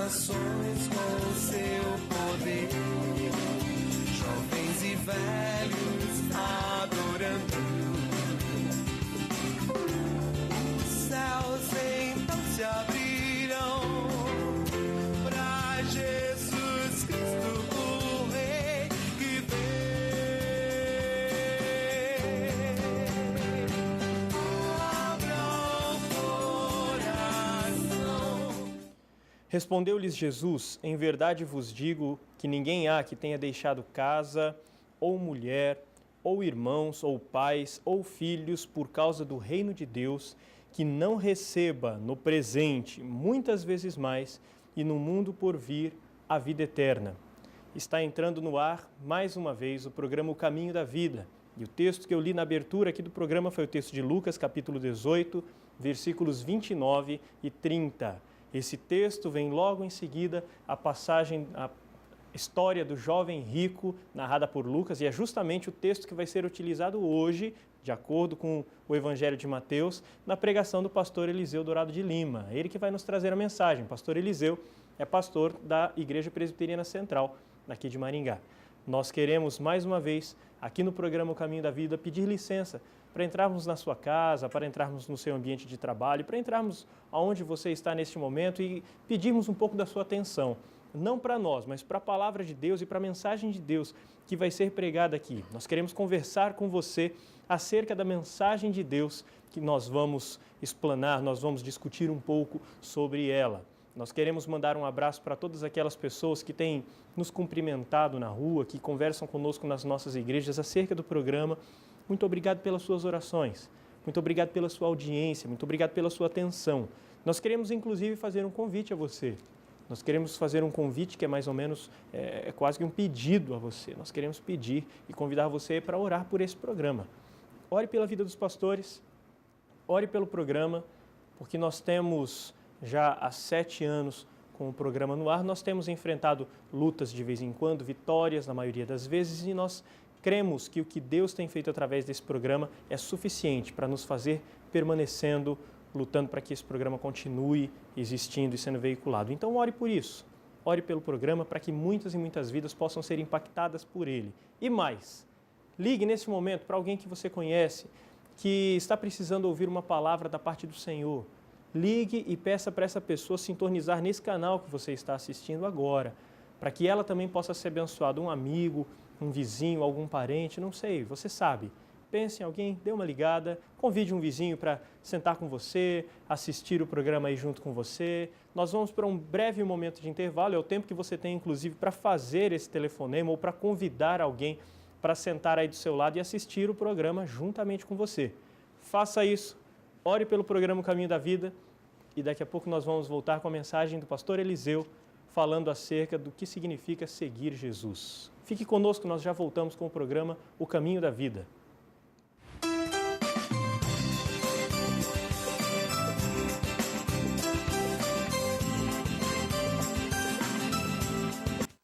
nações com o seu poder, jovens e velhos adorando. Os céus então se abrirão para Jesus Cristo, o Rei que vem. Abra o coração. Respondeu-lhes Jesus: em verdade vos digo que ninguém há que tenha deixado casa, ou mulher, ou irmãos, ou pais, ou filhos, por causa do reino de Deus, que não receba no presente muitas vezes mais, e no mundo por vir a vida eterna. Está entrando no ar, mais uma vez, o programa O Caminho da Vida. E o texto que eu li na abertura aqui do programa foi o texto de Lucas, capítulo 18, versículos 29 e 30. Esse texto vem logo em seguida a passagem, a história do jovem rico, narrada por Lucas, e é justamente o texto que vai ser utilizado hoje, de acordo com o Evangelho de Mateus, na pregação do pastor Eliseu Dourado de Lima. Ele que vai nos trazer a mensagem. O pastor Eliseu é pastor da Igreja Presbiteriana Central, aqui de Maringá. Nós queremos, mais uma vez, aqui no programa O Caminho da Vida, pedir licença para entrarmos na sua casa, para entrarmos no seu ambiente de trabalho, para entrarmos aonde você está neste momento e pedirmos um pouco da sua atenção. Não para nós, mas para a palavra de Deus e para a mensagem de Deus que vai ser pregada aqui. Nós queremos conversar com você acerca da mensagem de Deus que nós vamos explanar, nós vamos discutir um pouco sobre ela. Nós queremos mandar um abraço para todas aquelas pessoas que têm nos cumprimentado na rua, que conversam conosco nas nossas igrejas acerca do programa. Muito obrigado pelas suas orações, muito obrigado pela sua audiência, muito obrigado pela sua atenção. Nós queremos inclusive fazer um convite a você. Nós queremos fazer um convite que é mais ou menos, quase que um pedido a você. Nós queremos pedir e convidar você para orar por esse programa. Ore pela vida dos pastores, ore pelo programa, porque nós temos já há 7 anos com o programa no ar, nós temos enfrentado lutas de vez em quando, vitórias na maioria das vezes, e nós cremos que o que Deus tem feito através desse programa é suficiente para nos fazer permanecendo, lutando para que esse programa continue existindo e sendo veiculado. Então ore por isso, ore pelo programa para que muitas e muitas vidas possam ser impactadas por ele. E mais, ligue nesse momento para alguém que você conhece, que está precisando ouvir uma palavra da parte do Senhor. Ligue e peça para essa pessoa sintonizar nesse canal que você está assistindo agora, para que ela também possa ser abençoada, um amigo, um vizinho, algum parente, não sei, você sabe. Pense em alguém, dê uma ligada, convide um vizinho para sentar com você, assistir o programa aí junto com você. Nós vamos para um breve momento de intervalo, é o tempo que você tem inclusive para fazer esse telefonema ou para convidar alguém para sentar aí do seu lado e assistir o programa juntamente com você. Faça isso, ore pelo programa O Caminho da Vida e daqui a pouco nós vamos voltar com a mensagem do pastor Eliseu falando acerca do que significa seguir Jesus. Fique conosco, nós já voltamos com o programa O Caminho da Vida.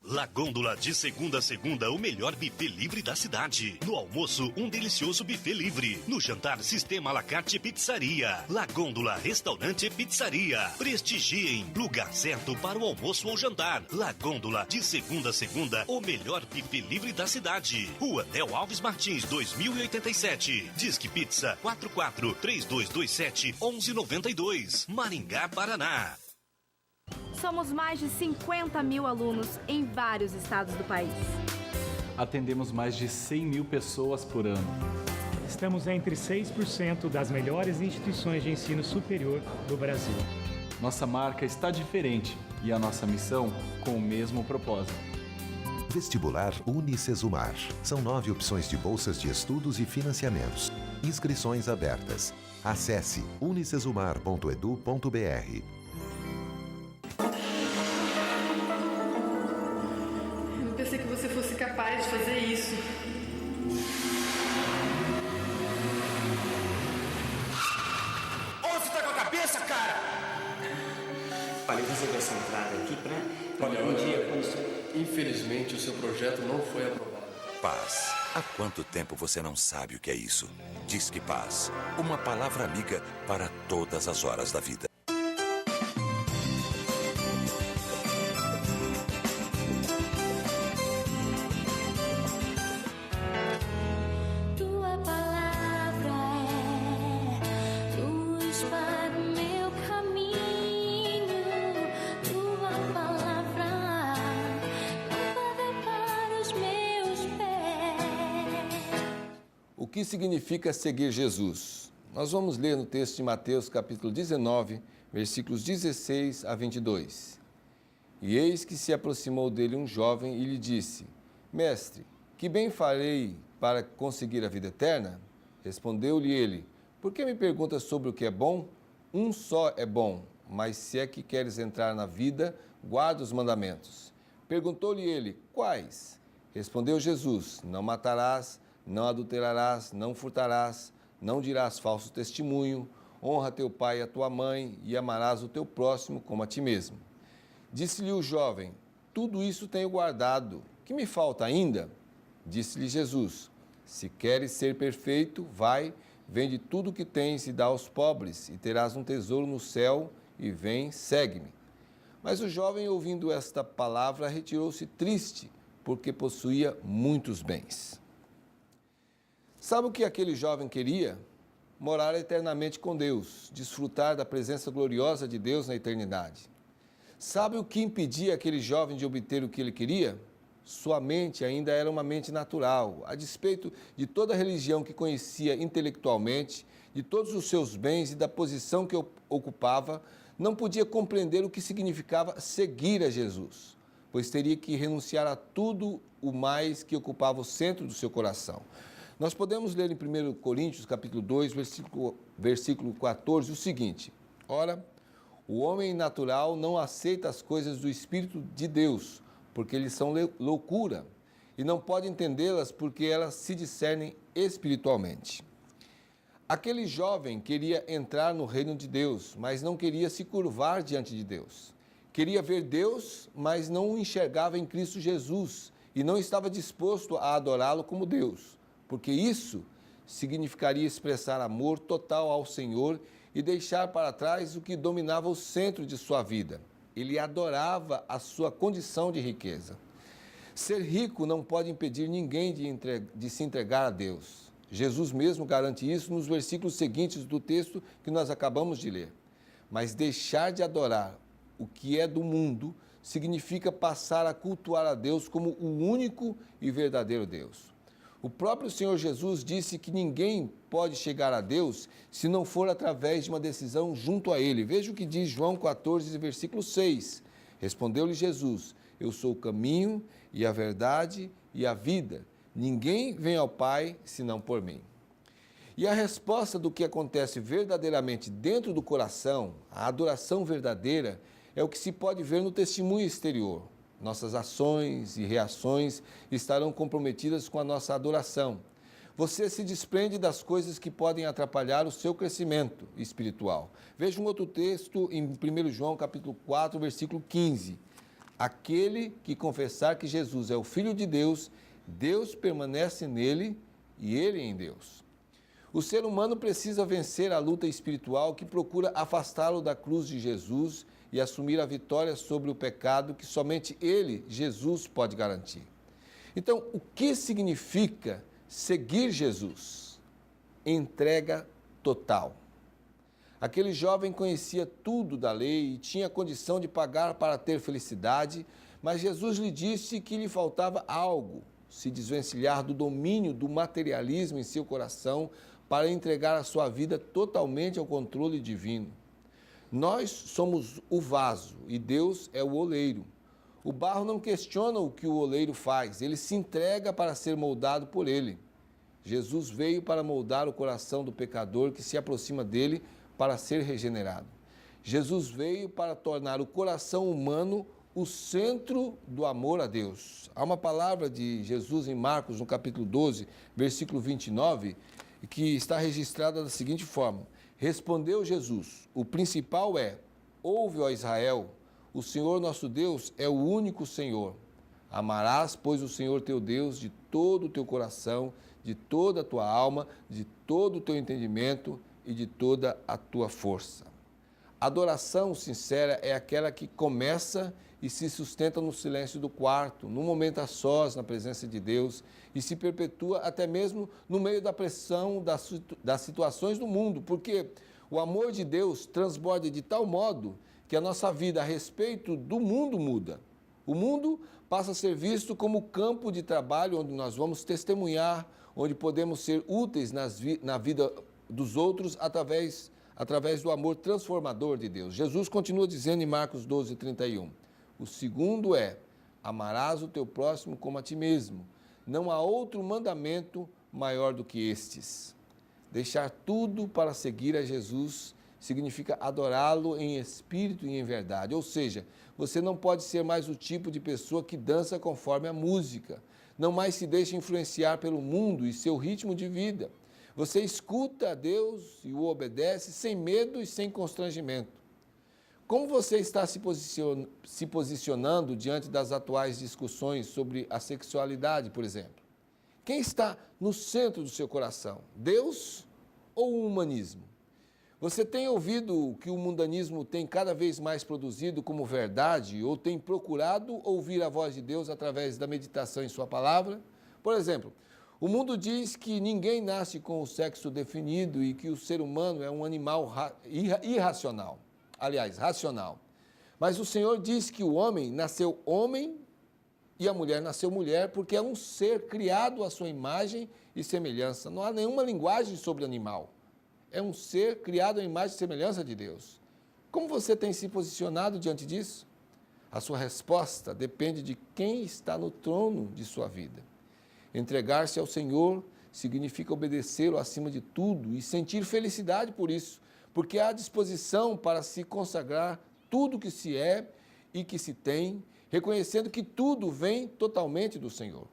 La Gôndola, de segunda a segunda, o melhor buffet livre da cidade. No almoço, um delicioso buffet livre. No jantar, sistema à la carte pizzaria. La Gôndola, restaurante e pizzaria. Prestigiem, lugar certo para o almoço ou jantar. La Gôndola, de segunda a segunda, o melhor buffet livre da cidade. Rua Del Alves Martins, 2087. Disque Pizza, 44-3227-1192. Maringá, Paraná. Somos mais de 50 mil alunos em vários estados do país. Atendemos mais de 100 mil pessoas por ano. Estamos entre 6% das melhores instituições de ensino superior do Brasil. Nossa marca está diferente e a nossa missão com o mesmo propósito. Vestibular Unicesumar. São 9 opções de bolsas de estudos e financiamentos. Inscrições abertas. Acesse unicesumar.edu.br. Pensei que você fosse capaz de fazer isso. Onde você tá com a cabeça, cara? Olha, você quer essa entrada aqui pra... Olha, infelizmente o seu projeto não foi aprovado. Paz. Há quanto tempo você não sabe o que é isso? Disque Paz. Uma palavra amiga para todas as horas da vida. que significa seguir Jesus? Nós vamos ler no texto de Mateus, capítulo 19, versículos 16 a 22. E eis que se aproximou dele um jovem e lhe disse: Mestre, que bem farei para conseguir a vida eterna? Respondeu-lhe ele: Por que me perguntas sobre o que é bom? Um só é bom, mas se é que queres entrar na vida, guarda os mandamentos. Perguntou-lhe ele: Quais? Respondeu Jesus: Não matarás, não adulterarás, não furtarás, não dirás falso testemunho, honra teu pai e a tua mãe, e amarás o teu próximo como a ti mesmo. Disse-lhe o jovem: Tudo isso tenho guardado. Que me falta ainda? Disse-lhe Jesus: Se queres ser perfeito, vai, vende tudo o que tens e dá aos pobres, e terás um tesouro no céu, e vem, segue-me. Mas o jovem, ouvindo esta palavra, retirou-se triste, porque possuía muitos bens. Sabe o que aquele jovem queria? Morar eternamente com Deus, desfrutar da presença gloriosa de Deus na eternidade. Sabe o que impedia aquele jovem de obter o que ele queria? Sua mente ainda era uma mente natural, a despeito de toda a religião que conhecia intelectualmente, de todos os seus bens e da posição que ocupava, não podia compreender o que significava seguir a Jesus, pois teria que renunciar a tudo o mais que ocupava o centro do seu coração. Nós podemos ler em 1 Coríntios, capítulo 2, versículo 14, o seguinte: Ora, o homem natural não aceita as coisas do Espírito de Deus, porque eles são loucura, e não pode entendê-las porque elas se discernem espiritualmente. Aquele jovem queria entrar no reino de Deus, mas não queria se curvar diante de Deus. Queria ver Deus, mas não o enxergava em Cristo Jesus, e não estava disposto a adorá-lo como Deus, porque isso significaria expressar amor total ao Senhor e deixar para trás o que dominava o centro de sua vida. Ele adorava a sua condição de riqueza. Ser rico não pode impedir ninguém de se entregar a Deus. Jesus mesmo garante isso nos versículos seguintes do texto que nós acabamos de ler. Mas deixar de adorar o que é do mundo significa passar a cultuar a Deus como o único e verdadeiro Deus. O próprio Senhor Jesus disse que ninguém pode chegar a Deus se não for através de uma decisão junto a Ele. Veja o que diz João 14, versículo 6. Respondeu-lhe Jesus: Eu sou o caminho e a verdade e a vida. Ninguém vem ao Pai senão por mim. E a resposta do que acontece verdadeiramente dentro do coração, a adoração verdadeira, é o que se pode ver no testemunho exterior. Nossas ações e reações estarão comprometidas com a nossa adoração. Você se desprende das coisas que podem atrapalhar o seu crescimento espiritual. Veja um outro texto em 1 João, capítulo 4, versículo 15. Aquele que confessar que Jesus é o Filho de Deus, Deus permanece nele e ele em Deus. O ser humano precisa vencer a luta espiritual que procura afastá-lo da cruz de Jesus e assumir a vitória sobre o pecado que somente Ele, Jesus, pode garantir. Então, o que significa seguir Jesus? Entrega total. Aquele jovem conhecia tudo da lei e tinha condição de pagar para ter felicidade, mas Jesus lhe disse que lhe faltava algo, se desvencilhar do domínio do materialismo em seu coração para entregar a sua vida totalmente ao controle divino. Nós somos o vaso e Deus é o oleiro. O barro não questiona o que o oleiro faz, ele se entrega para ser moldado por ele. Jesus veio para moldar o coração do pecador que se aproxima dele para ser regenerado. Jesus veio para tornar o coração humano o centro do amor a Deus. Há uma palavra de Jesus em Marcos, no capítulo 12, versículo 29, que está registrada da seguinte forma: Respondeu Jesus: O principal é: ouve, ó Israel, o Senhor nosso Deus é o único Senhor. Amarás, pois, o Senhor teu Deus de todo o teu coração, de toda a tua alma, de todo o teu entendimento e de toda a tua força. Adoração sincera é aquela que começa e se sustenta no silêncio do quarto, num momento a sós na presença de Deus, e se perpetua até mesmo no meio da pressão das situações do mundo, porque o amor de Deus transborda de tal modo que a nossa vida a respeito do mundo muda. O mundo passa a ser visto como campo de trabalho onde nós vamos testemunhar onde podemos ser úteis na vida dos outros através do amor transformador de Deus. Jesus continua dizendo em Marcos 12, 31, o segundo é, amarás o teu próximo como a ti mesmo. Não há outro mandamento maior do que estes. Deixar tudo para seguir a Jesus significa adorá-lo em espírito e em verdade. Ou seja, você não pode ser mais o tipo de pessoa que dança conforme a música. Não mais se deixa influenciar pelo mundo e seu ritmo de vida. Você escuta a Deus e o obedece sem medo e sem constrangimento. Como você está se posicionando diante das atuais discussões sobre a sexualidade, por exemplo? Quem está no centro do seu coração? Deus ou o humanismo? Você tem ouvido o que o mundanismo tem cada vez mais produzido como verdade ou tem procurado ouvir a voz de Deus através da meditação em sua palavra? Por exemplo, o mundo diz que ninguém nasce com o sexo definido e que o ser humano é um animal irracional. Aliás, racional. Mas o Senhor diz que o homem nasceu homem e a mulher nasceu mulher porque é um ser criado à sua imagem e semelhança. Não há nenhuma linguagem sobre animal. É um ser criado à imagem e semelhança de Deus. Como você tem se posicionado diante disso? A sua resposta depende de quem está no trono de sua vida. Entregar-se ao Senhor significa obedecê-lo acima de tudo e sentir felicidade por isso, porque há disposição para se consagrar tudo que se é e que se tem, reconhecendo que tudo vem totalmente do Senhor.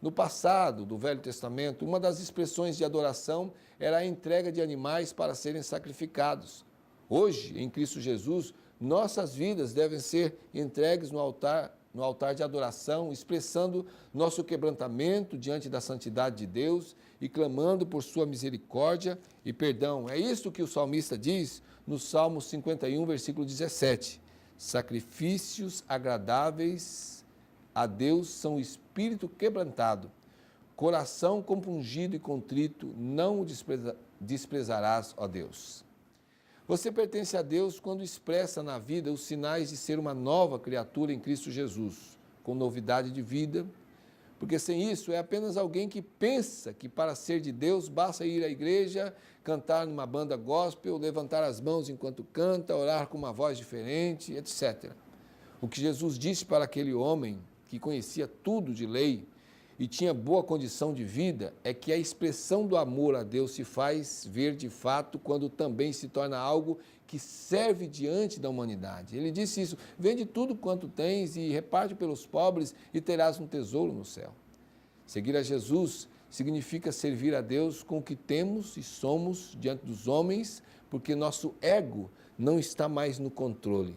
No passado do Velho Testamento, uma das expressões de adoração era a entrega de animais para serem sacrificados. Hoje, em Cristo Jesus, nossas vidas devem ser entregues no altar de adoração, expressando nosso quebrantamento diante da santidade de Deus e clamando por sua misericórdia e perdão. É isso que o salmista diz no Salmo 51, versículo 17. Sacrifícios agradáveis a Deus são o espírito quebrantado, coração compungido e contrito, não o desprezarás, ó Deus. Você pertence a Deus quando expressa na vida os sinais de ser uma nova criatura em Cristo Jesus, com novidade de vida, porque sem isso é apenas alguém que pensa que para ser de Deus basta ir à igreja, cantar numa banda gospel, levantar as mãos enquanto canta, orar com uma voz diferente, etc. O que Jesus disse para aquele homem que conhecia tudo de lei e tinha boa condição de vida é que a expressão do amor a Deus se faz ver de fato quando também se torna algo que serve diante da humanidade. Ele disse isso, vende tudo quanto tens e reparte pelos pobres e terás um tesouro no céu. Seguir a Jesus significa servir a Deus com o que temos e somos diante dos homens, porque nosso ego não está mais no controle.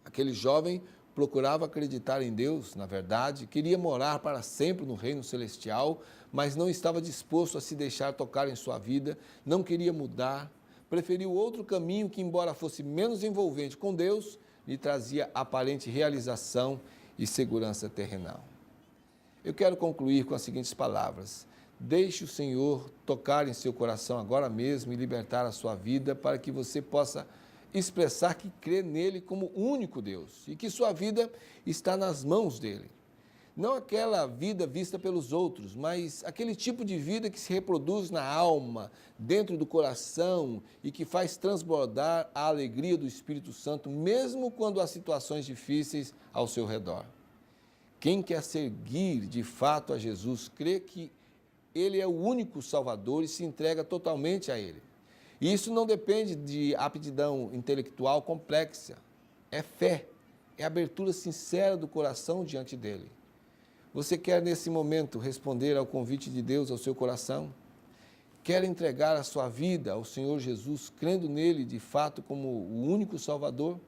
Aquele jovem procurava acreditar em Deus, na verdade, queria morar para sempre no reino celestial, mas não estava disposto a se deixar tocar em sua vida, não queria mudar, preferiu outro caminho que, embora fosse menos envolvente com Deus, lhe trazia aparente realização e segurança terrenal. Eu quero concluir com as seguintes palavras. Deixe o Senhor tocar em seu coração agora mesmo e libertar a sua vida para que você possa expressar que crê nele como único Deus e que sua vida está nas mãos dele. Não aquela vida vista pelos outros, mas aquele tipo de vida que se reproduz na alma, dentro do coração e que faz transbordar a alegria do Espírito Santo, mesmo quando há situações difíceis ao seu redor. Quem quer seguir de fato a Jesus, crê que ele é o único Salvador e se entrega totalmente a ele. E isso não depende de aptidão intelectual complexa, é fé, é abertura sincera do coração diante dele. Você quer nesse momento responder ao convite de Deus ao seu coração? Quer entregar a sua vida ao Senhor Jesus, crendo nele de fato como o único Salvador?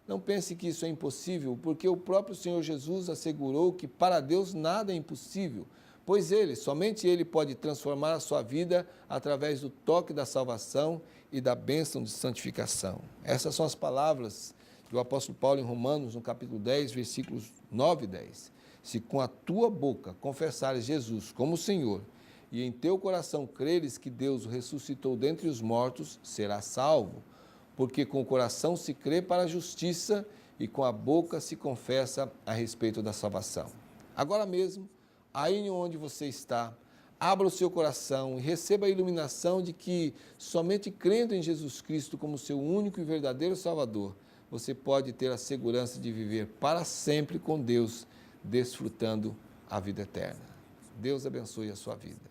Não pense que isso é impossível, porque o próprio Senhor Jesus assegurou que para Deus nada é impossível, pois somente ele pode transformar a sua vida através do toque da salvação e da bênção de santificação. Essas são as palavras do apóstolo Paulo em Romanos, no capítulo 10, versículos 9 e 10. Se com a tua boca confessares Jesus como Senhor e em teu coração creres que Deus o ressuscitou dentre os mortos, serás salvo, porque com o coração se crê para a justiça e com a boca se confessa a respeito da salvação. Agora mesmo, aí onde você está, abra o seu coração e receba a iluminação de que somente crendo em Jesus Cristo como seu único e verdadeiro Salvador, você pode ter a segurança de viver para sempre com Deus, desfrutando a vida eterna. Deus abençoe a sua vida.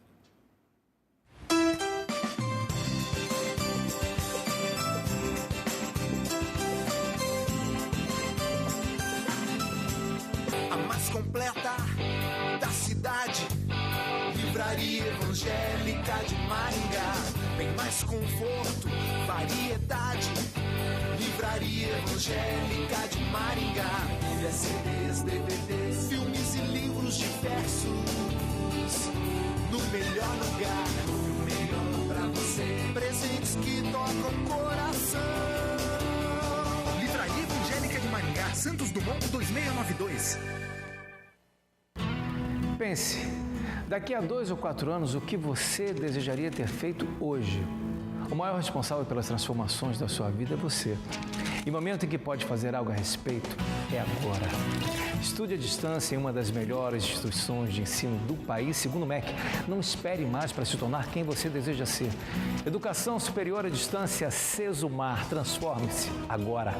A mais completa da cidade, Livraria Evangélica de Maringá. Bem mais conforto, variedade. Livraria Evangélica de Maringá. Pilhas, CDs, DVDs, filmes e livros diversos. No melhor lugar, o melhor pra você. Presentes que tocam o coração. Livraria Evangélica de Maringá, Santos Dumont 2692. Pense, daqui a 2 ou 4 anos, o que você desejaria ter feito hoje? O maior responsável pelas transformações da sua vida é você. E o momento em que pode fazer algo a respeito é agora. Estude à distância em uma das melhores instituições de ensino do país, segundo o MEC. Não espere mais para se tornar quem você deseja ser. Educação Superior à Distância Sesumar. Transforme-se agora.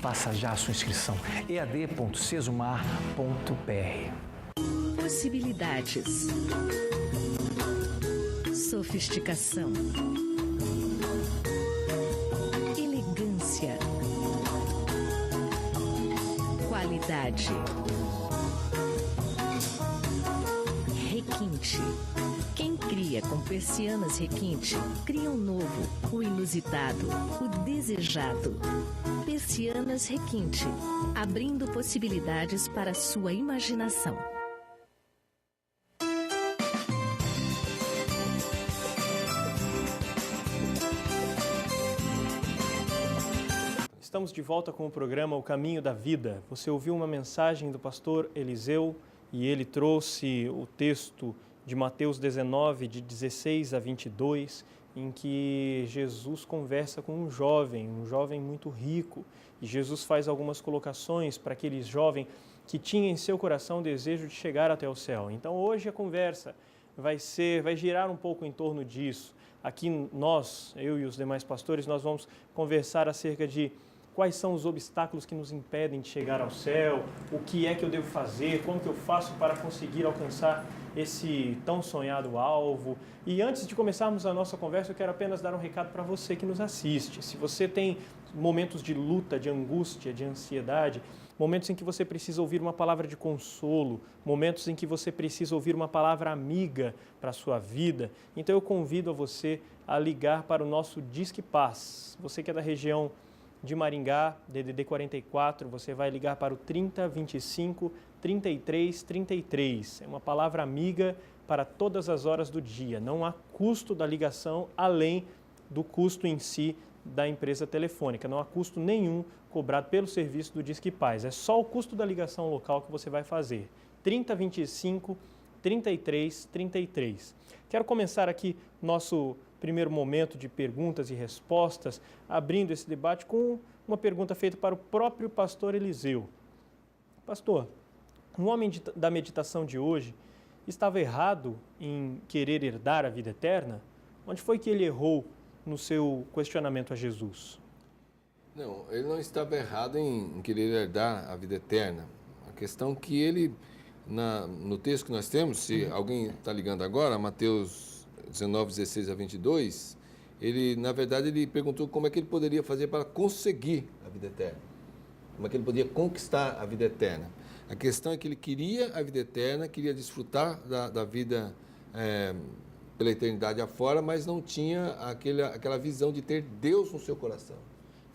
Faça já a sua inscrição. ead.sesumar.br. Possibilidades. Sofisticação. Elegância. Qualidade. Requinte. Quem cria com persianas requinte, cria um novo, o inusitado, o desejado. Persianas Requinte, abrindo possibilidades para a sua imaginação. Estamos de volta com o programa O Caminho da Vida. Você ouviu uma mensagem do pastor Eliseu e ele trouxe o texto de Mateus 19, de 16 a 22, em que Jesus conversa com um jovem muito rico. E Jesus faz algumas colocações para aquele jovem que tinha em seu coração o desejo de chegar até o céu. Então hoje a conversa vai girar um pouco em torno disso. Aqui nós, eu e os demais pastores, nós vamos conversar acerca de quais são os obstáculos que nos impedem de chegar ao céu, o que é que eu devo fazer, como que eu faço para conseguir alcançar esse tão sonhado alvo. E antes de começarmos a nossa conversa, eu quero apenas dar um recado para você que nos assiste. Se você tem momentos de luta, de angústia, de ansiedade, momentos em que você precisa ouvir uma palavra de consolo, momentos em que você precisa ouvir uma palavra amiga para a sua vida, então eu convido a você a ligar para o nosso Disque Paz. Você que é da região de Maringá, DDD 44, você vai ligar para o 3025 33 33. É uma palavra amiga para todas as horas do dia. Não há custo da ligação além do custo em si da empresa telefônica. Não há custo nenhum cobrado pelo serviço do Disque Paz. É só o custo da ligação local que você vai fazer. 3025 33 33. Quero começar aqui nosso primeiro momento de perguntas e respostas, abrindo esse debate com uma pergunta feita para o próprio pastor Eliseu. Pastor, um homem da meditação de hoje estava errado em querer herdar a vida eterna? Onde foi que ele errou no seu questionamento a Jesus? Não, ele não estava errado em querer herdar a vida eterna. A questão que ele, no texto que nós temos, se alguém está ligando agora, Mateus 19, 16 a 22, na verdade, ele perguntou como é que ele poderia fazer para conseguir a vida eterna. Como é que ele poderia conquistar a vida eterna. A questão é que ele queria a vida eterna, queria desfrutar da vida pela eternidade afora, mas não tinha aquela visão de ter Deus no seu coração.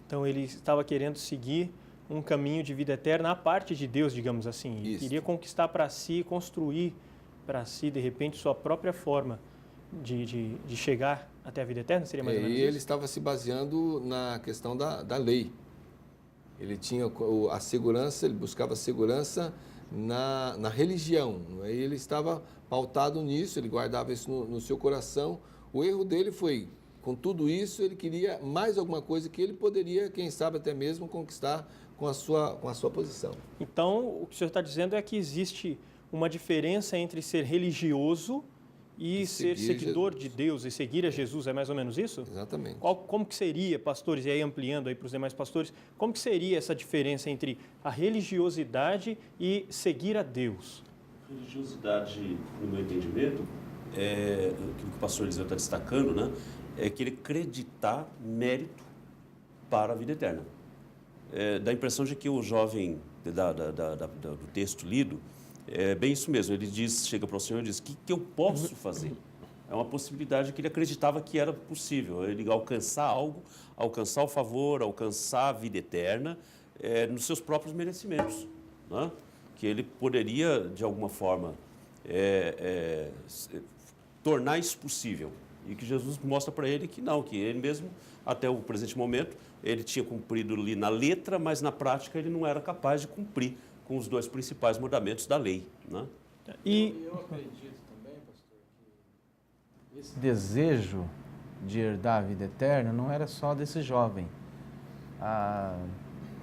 Então, ele estava querendo seguir um caminho de vida eterna à parte de Deus, digamos assim. Ele queria conquistar para si, construir para si, de repente, sua própria forma de chegar até a vida eterna, seria mais ou menos isso? E ele estava se baseando na questão da lei. Ele tinha a segurança, ele buscava segurança na religião. Aí ele estava pautado nisso, ele guardava isso no seu coração. O erro dele foi, com tudo isso, ele queria mais alguma coisa que ele poderia, quem sabe até mesmo, conquistar com a sua posição. Então, o que o senhor está dizendo é que existe uma diferença entre ser religioso E ser seguidor de Deus e seguir a Jesus é mais ou menos isso? Exatamente. Como que seria, pastores, e aí ampliando aí para os demais pastores, como que seria essa diferença entre a religiosidade e seguir a Deus? Religiosidade, no meu entendimento, aquilo que o pastor Eliseu está destacando, né, é querer acreditar mérito para a vida eterna. Dá a impressão de que o jovem, do texto lido, é bem isso mesmo. Ele chega para o Senhor e diz: o que eu posso fazer? É uma possibilidade que ele acreditava que era possível, ele alcançar algo, alcançar o favor, alcançar a vida eterna nos seus próprios merecimentos, né? Que ele poderia, de alguma forma, tornar isso possível. E que Jesus mostra para ele que não, que ele mesmo, até o presente momento, ele tinha cumprido ali na letra, mas na prática ele não era capaz de cumprir com os dois principais mandamentos da lei, né? Eu acredito também, pastor, que esse desejo de herdar a vida eterna não era só desse jovem. A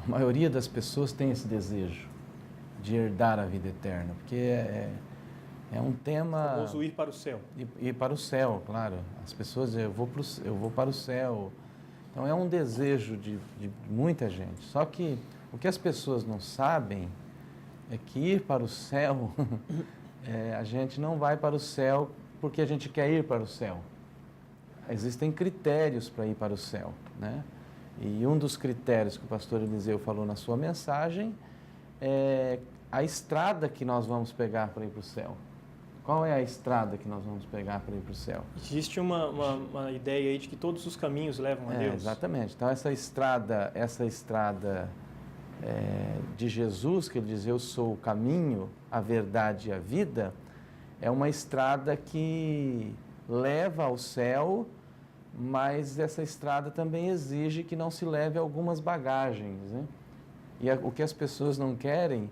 maioria das pessoas tem esse desejo de herdar a vida eterna, porque é um tema... O famoso ir para o céu. Ir para o céu, claro. As pessoas, eu vou para o céu. Então, é um desejo de muita gente. Só que o que as pessoas não sabem é que ir para o céu, a gente não vai para o céu porque a gente quer ir para o céu. Existem critérios para ir para o céu, né? E um dos critérios que o pastor Eliseu falou na sua mensagem é a estrada que nós vamos pegar para ir para o céu. Qual é a estrada que nós vamos pegar para ir para o céu? Existe uma ideia aí de que todos os caminhos levam a Deus. Exatamente. Então, essa estrada de Jesus, que ele diz: eu sou o caminho, a verdade e a vida, é uma estrada que leva ao céu, mas essa estrada também exige que não se leve algumas bagagens, né? E o que as pessoas não querem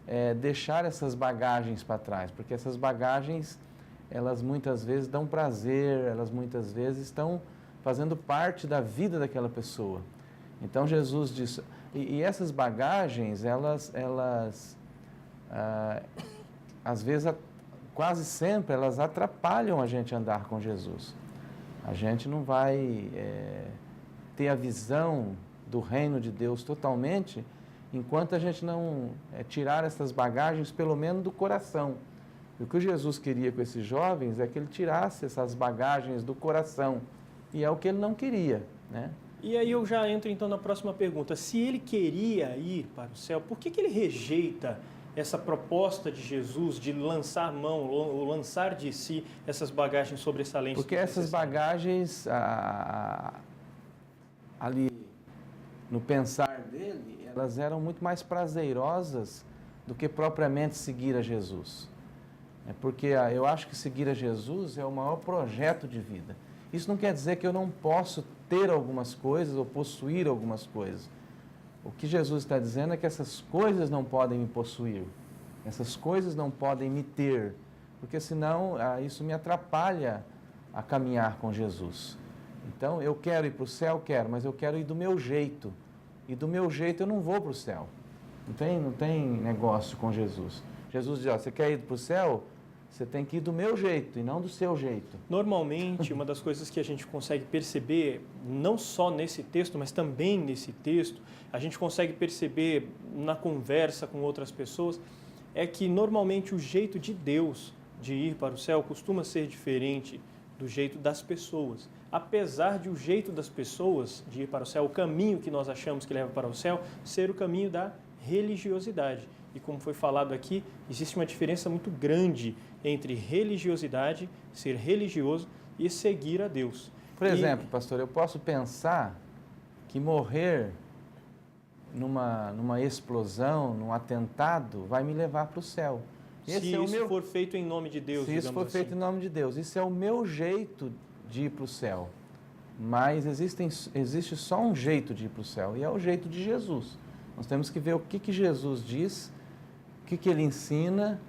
é deixar essas bagagens para trás, porque essas bagagens, elas muitas vezes dão prazer, elas muitas vezes estão fazendo parte da vida daquela pessoa. Então Jesus diz, e essas bagagens, elas às vezes, quase sempre, elas atrapalham a gente a andar com Jesus. A gente não vai ter a visão do reino de Deus totalmente enquanto a gente não tirar essas bagagens, pelo menos do coração. E o que Jesus queria com esses jovens é que ele tirasse essas bagagens do coração. E é o que ele não queria, né? E aí eu já entro então na próxima pergunta. Se ele queria ir para o céu, por que ele rejeita essa proposta de Jesus de lançar mão, ou lançar de si essas bagagens sobressalentes? Porque essas bagagens, ali no pensar dele, elas eram muito mais prazerosas do que propriamente seguir a Jesus. Porque eu acho que seguir a Jesus é o maior projeto de vida. Isso não quer dizer que eu não posso ter algumas coisas ou possuir algumas coisas. O que Jesus está dizendo é que essas coisas não podem me possuir, essas coisas não podem me ter, porque senão isso me atrapalha a caminhar com Jesus. Então, eu quero ir para o céu, mas eu quero ir do meu jeito. E do meu jeito eu não vou para o céu. Não tem negócio com Jesus. Jesus diz: você quer ir para o céu? Você tem que ir do meu jeito e não do seu jeito. Normalmente, uma das coisas que a gente consegue perceber, não só nesse texto, mas também nesse texto, a gente consegue perceber na conversa com outras pessoas, é que normalmente o jeito de Deus de ir para o céu costuma ser diferente do jeito das pessoas. Apesar de o jeito das pessoas de ir para o céu, o caminho que nós achamos que leva para o céu, ser o caminho da religiosidade. E como foi falado aqui, existe uma diferença muito grande entre religiosidade, ser religioso, e seguir a Deus. Por exemplo, pastor, eu posso pensar que morrer numa explosão, num atentado, vai me levar para o céu. Se isso for feito em nome de Deus, se isso for feito em nome de Deus. Isso é o meu jeito de ir para o céu. Mas existe só um jeito de ir para o céu, e é o jeito de Jesus. Nós temos que ver o que Jesus diz, o que ele ensina,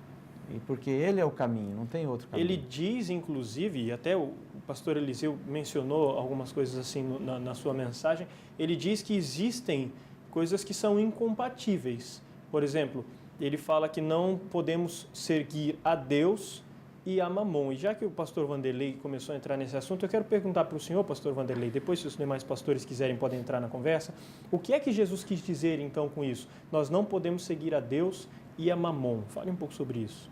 e porque ele é o caminho, não tem outro caminho. Ele diz, inclusive, e até o pastor Eliseu mencionou algumas coisas assim na sua mensagem, ele diz que existem coisas que são incompatíveis. Por exemplo, ele fala que não podemos seguir a Deus e a Mamon. E já que o pastor Vanderlei começou a entrar nesse assunto, eu quero perguntar para o senhor, pastor Vanderlei, depois se os demais pastores quiserem podem entrar na conversa, o que é que Jesus quis dizer então com isso? Nós não podemos seguir a Deus e a Mamon. Fale um pouco sobre isso.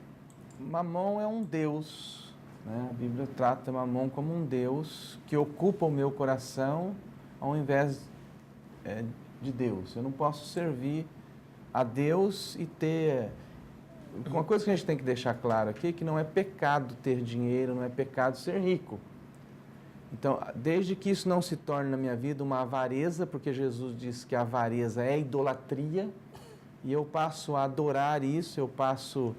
Mamon é um Deus, né? A Bíblia trata Mamon como um Deus que ocupa o meu coração ao invés de Deus. Eu não posso servir a Deus e ter... Uma coisa que a gente tem que deixar claro aqui é que não é pecado ter dinheiro, não é pecado ser rico. Então, desde que isso não se torne na minha vida uma avareza, porque Jesus disse que a avareza é idolatria, e eu passo a adorar isso, eu passo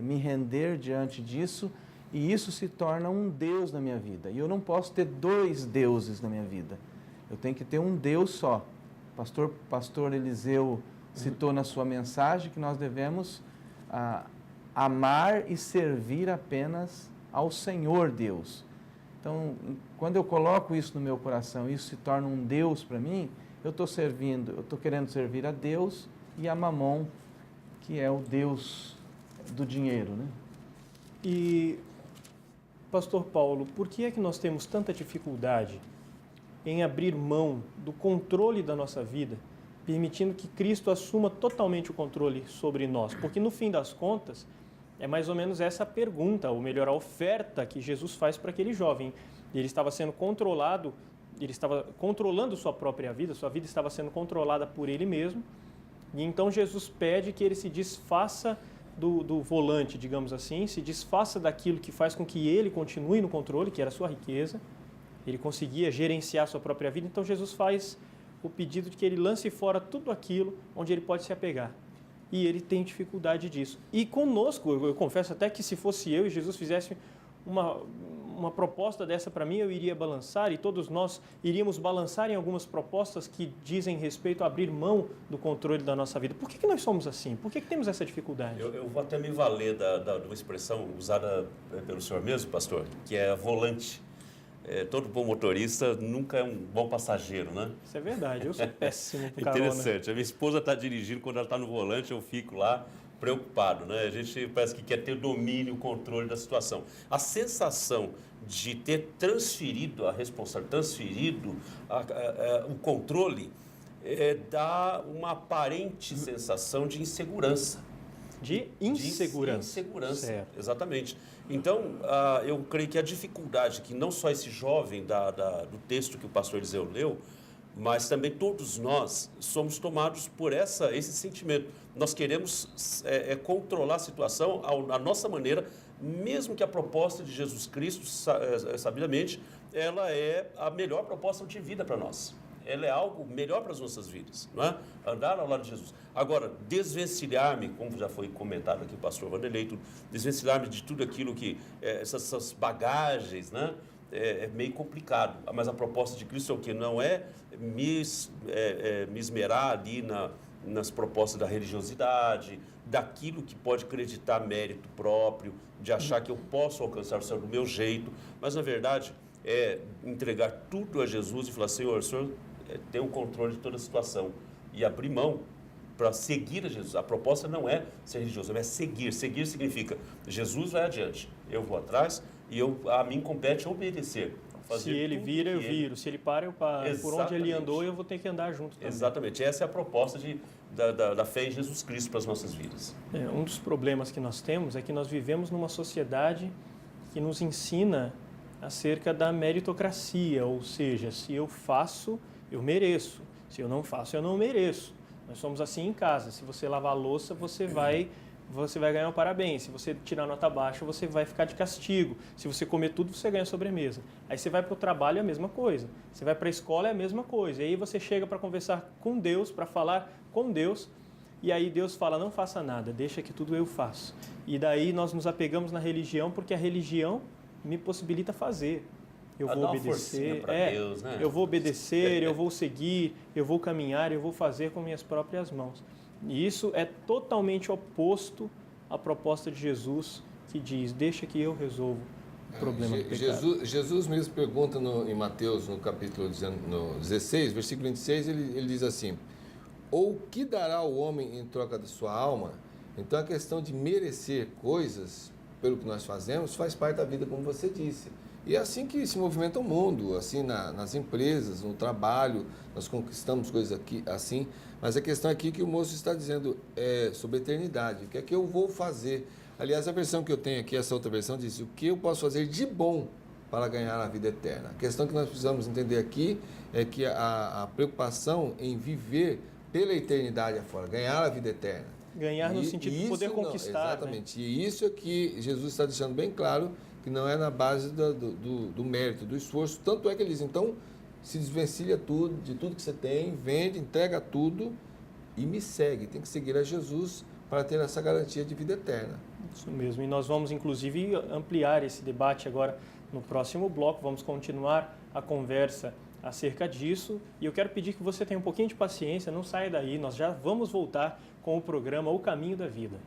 me render diante disso, e isso se torna um Deus na minha vida. E eu não posso ter dois deuses na minha vida. Eu tenho que ter um Deus só. Pastor Eliseu citou na sua mensagem que nós devemos amar e servir apenas ao Senhor Deus. Então, quando eu coloco isso no meu coração, isso se torna um Deus para mim, eu estou querendo servir a Deus e a Mamon, que é o Deus do dinheiro, né? E, pastor Paulo, por que é que nós temos tanta dificuldade em abrir mão do controle da nossa vida, permitindo que Cristo assuma totalmente o controle sobre nós? Porque, no fim das contas, é mais ou menos essa a pergunta, ou melhor, a oferta que Jesus faz para aquele jovem. Ele estava sendo controlado, ele estava controlando sua própria vida, sua vida estava sendo controlada por ele mesmo, e então Jesus pede que ele se desfaça do volante, digamos assim, se desfaça daquilo que faz com que ele continue no controle, que era a sua riqueza. Ele conseguia gerenciar a sua própria vida, então Jesus faz o pedido de que ele lance fora tudo aquilo onde ele pode se apegar. E ele tem dificuldade disso. E conosco, eu confesso até que se fosse eu e Jesus fizesse uma proposta dessa para mim, eu iria balançar, e todos nós iríamos balançar em algumas propostas que dizem respeito a abrir mão do controle da nossa vida. Por que nós somos assim? Por que temos essa dificuldade? Eu vou até me valer de uma expressão usada pelo senhor mesmo, pastor, que é volante. Todo bom motorista nunca é um bom passageiro, né? Isso é verdade, eu sou péssimo com carona. Interessante, a minha esposa está dirigindo, quando ela está no volante eu fico lá preocupado, né? A gente parece que quer ter domínio, controle da situação. A sensação de ter transferido a responsabilidade, transferido o controle, dá uma aparente sensação de insegurança. De insegurança. De insegurança, certo. Exatamente. Então, eu creio que a dificuldade que não só esse jovem do texto que o pastor Eliseu leu, mas também todos nós somos tomados por esse sentimento. Nós queremos controlar a situação à nossa maneira, mesmo que a proposta de Jesus Cristo, sabidamente, ela é a melhor proposta de vida para nós. Ela é algo melhor para as nossas vidas, não é? Andar ao lado de Jesus. Agora, desvencilhar-me, como já foi comentado aqui o pastor Vanderlei, desvencilhar-me de tudo aquilo que, essas bagagens, né? É meio complicado. Mas a proposta de Cristo é o quê? Não é me esmerar ali nas propostas da religiosidade, daquilo que pode acreditar mérito próprio, de achar que eu posso alcançar o céu do meu jeito, mas, na verdade, é entregar tudo a Jesus e falar, Senhor, o Senhor tem o controle de toda a situação, e abrir mão para seguir a Jesus. A proposta não é ser religioso, é seguir. Seguir significa, Jesus vai adiante, eu vou atrás, e a mim compete obedecer. Se ele vira, eu viro. Se ele para, eu paro. Exatamente. Por onde ele andou, eu vou ter que andar junto também. Exatamente. Essa é a proposta da fé em Jesus Cristo para as nossas vidas. Um dos problemas que nós temos é que nós vivemos numa sociedade que nos ensina acerca da meritocracia, ou seja, se eu faço, eu mereço. Se eu não faço, eu não mereço. Nós somos assim em casa. Se você lavar a louça, você vai ganhar um parabéns. Se você tirar nota baixa, você vai ficar de castigo. Se você comer tudo, você ganha sobremesa. Aí você vai para o trabalho, é a mesma coisa. Você vai para a escola, é a mesma coisa. E aí você chega para conversar com Deus, para falar com Deus, e aí Deus fala, não faça nada, deixa que tudo eu faço. E daí nós nos apegamos na religião, porque a religião me possibilita fazer. Eu vou obedecer, Deus, né? Eu vou obedecer, eu vou seguir, eu vou caminhar, eu vou fazer com minhas próprias mãos. E isso é totalmente oposto à proposta de Jesus, que diz, deixa que eu resolvo o problema do pecado. Jesus mesmo pergunta em Mateus, no capítulo 16, versículo 26, ele diz assim, ou que dará o homem em troca da sua alma? Então a questão de merecer coisas pelo que nós fazemos, faz parte da vida, como você disse. E é assim que se movimenta o mundo, assim nas empresas, no trabalho, nós conquistamos coisas aqui assim, mas a questão aqui que o moço está dizendo é sobre a eternidade, o que é que eu vou fazer? Aliás, a versão que eu tenho aqui, essa outra versão, diz o que eu posso fazer de bom para ganhar a vida eterna. A questão que nós precisamos entender aqui é que a preocupação em viver pela eternidade afora, ganhar a vida eterna. Ganhar no sentido de poder conquistar. Exatamente. Né? E isso é que Jesus está deixando bem claro que não é na base do mérito, do esforço. Tanto é que ele diz, então, se desvencilha tudo, de tudo que você tem, vende, entrega tudo e me segue. Tem que seguir a Jesus para ter essa garantia de vida eterna. Isso mesmo. E nós vamos, inclusive, ampliar esse debate agora no próximo bloco. Vamos continuar a conversa acerca disso. E eu quero pedir que você tenha um pouquinho de paciência, não saia daí. Nós já vamos voltar com o programa O Caminho da Vida.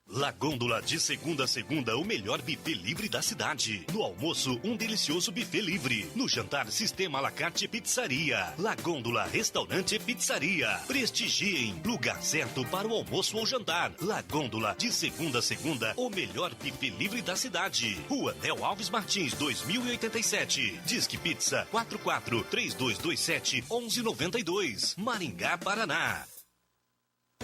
La Gôndola, de segunda a segunda, o melhor buffet livre da cidade. No almoço, um delicioso buffet livre. No jantar, sistema à la carte pizzaria. La Gôndola, restaurante e pizzaria. Prestigiem, lugar certo para o almoço ou jantar. La Gôndola, de segunda a segunda, o melhor buffet livre da cidade. Rua Nel Alves Martins, 2087. Disque Pizza 44-3227-1192. Maringá, Paraná.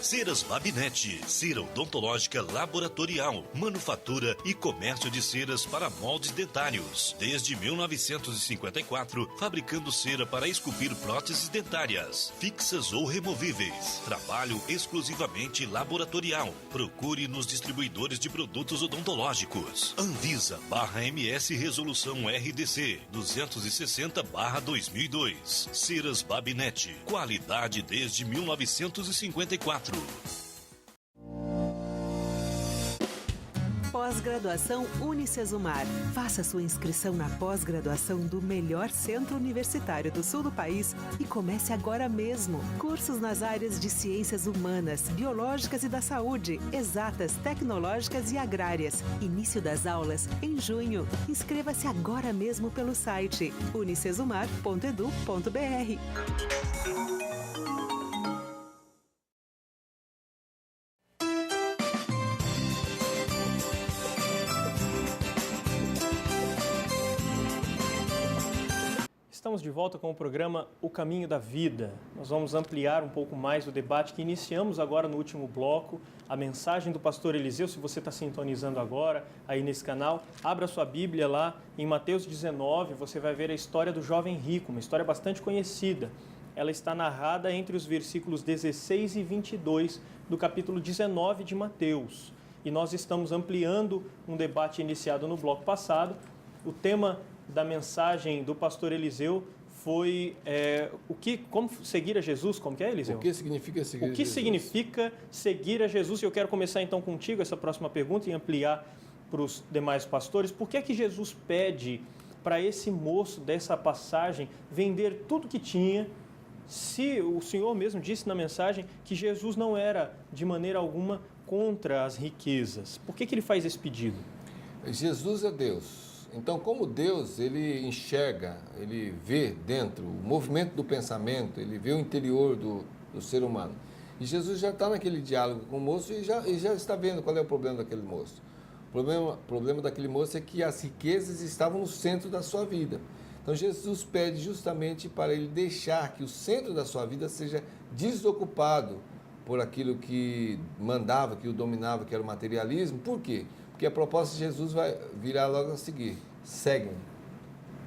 Ceras Babinete, cera odontológica laboratorial, manufatura e comércio de ceras para moldes dentários. Desde 1954, fabricando cera para esculpir próteses dentárias, fixas ou removíveis. Trabalho exclusivamente laboratorial. Procure nos distribuidores de produtos odontológicos. Anvisa/MS Resolução RDC 260/2002. Ceras Babinete, qualidade desde 1954. Pós-graduação Unicesumar. Faça sua inscrição na pós-graduação do melhor centro universitário do sul do país e comece agora mesmo. Cursos nas áreas de ciências humanas, biológicas e da saúde, exatas, tecnológicas e agrárias. Início das aulas em junho. Inscreva-se agora mesmo pelo site unicesumar.edu.br. Estamos de volta com o programa O Caminho da Vida. Nós vamos ampliar um pouco mais o debate que iniciamos agora no último bloco. A mensagem do pastor Eliseu, se você está sintonizando agora aí nesse canal, abra sua Bíblia lá em Mateus 19, você vai ver a história do jovem rico, uma história bastante conhecida. Ela está narrada entre os versículos 16 e 22 do capítulo 19 de Mateus. E nós estamos ampliando um debate iniciado no bloco passado. O tema da mensagem do pastor Eliseu foi como seguir a Jesus, como que é, Eliseu? O que significa seguir a Jesus? O que significa seguir a Jesus? E eu quero começar então contigo essa próxima pergunta e ampliar para os demais pastores. Por que é que Jesus pede para esse moço dessa passagem vender tudo que tinha, se o Senhor mesmo disse na mensagem que Jesus não era de maneira alguma contra as riquezas? Por que ele faz esse pedido? Jesus é Deus. Então, como Deus, ele enxerga, ele vê dentro o movimento do pensamento, ele vê o interior do ser humano. E Jesus já está naquele diálogo com o moço e já está vendo qual é o problema daquele moço. O problema daquele moço é que as riquezas estavam no centro da sua vida. Então, Jesus pede justamente para ele deixar que o centro da sua vida seja desocupado por aquilo que mandava, que o dominava, que era o materialismo. Por quê? Porque a proposta de Jesus vai virar logo a seguir: segue-me.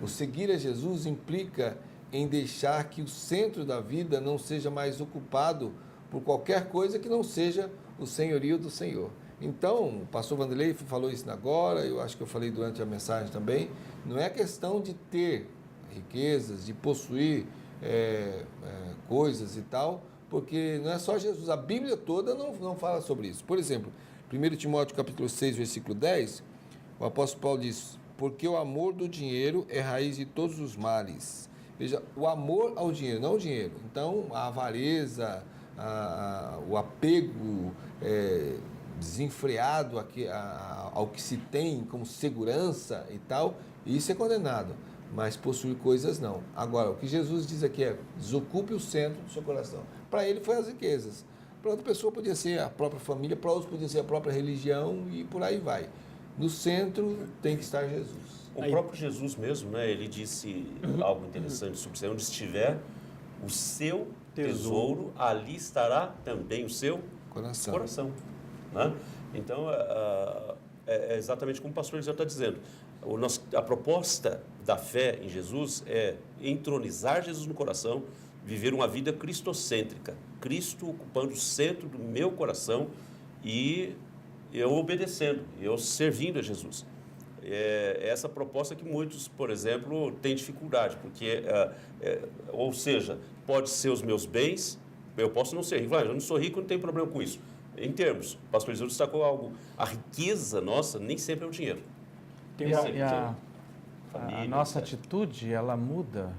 O seguir a Jesus implica em deixar que o centro da vida não seja mais ocupado por qualquer coisa que não seja o senhorio do Senhor. Então, o pastor Vanderlei falou isso agora, eu acho que eu falei durante a mensagem também, não é questão de ter riquezas, de possuir coisas e tal, porque não é só Jesus, a Bíblia toda não fala sobre isso. Por exemplo, 1 Timóteo capítulo 6, versículo 10, o apóstolo Paulo diz: porque o amor do dinheiro é raiz de todos os males. Veja, o amor ao dinheiro, não o dinheiro. Então, a avareza, o apego desenfreado ao que se tem como segurança e tal, isso é condenado. Mas possuir coisas não. Agora, o que Jesus diz aqui é: desocupe o centro do seu coração. Para ele foi as riquezas. Para outra pessoa podia ser a própria família, para outros podia ser a própria religião e por aí vai. No centro tem que estar Jesus. O próprio Jesus mesmo, né, ele disse algo interessante sobre isso. Onde estiver o seu tesouro, ali estará também o seu coração. Né? Então, é exatamente como o pastor Eliseu está dizendo. A proposta da fé em Jesus é entronizar Jesus no coração, viver uma vida cristocêntrica, Cristo ocupando o centro do meu coração e eu obedecendo, eu servindo a Jesus. É essa proposta que muitos, por exemplo, têm dificuldade, porque, ou seja, pode ser os meus bens, eu posso não ser rico, eu não sou rico, não tenho problema com isso. Em termos, o pastor Eliseu destacou algo, a riqueza nossa nem sempre é o dinheiro. A nossa atitude, ela muda.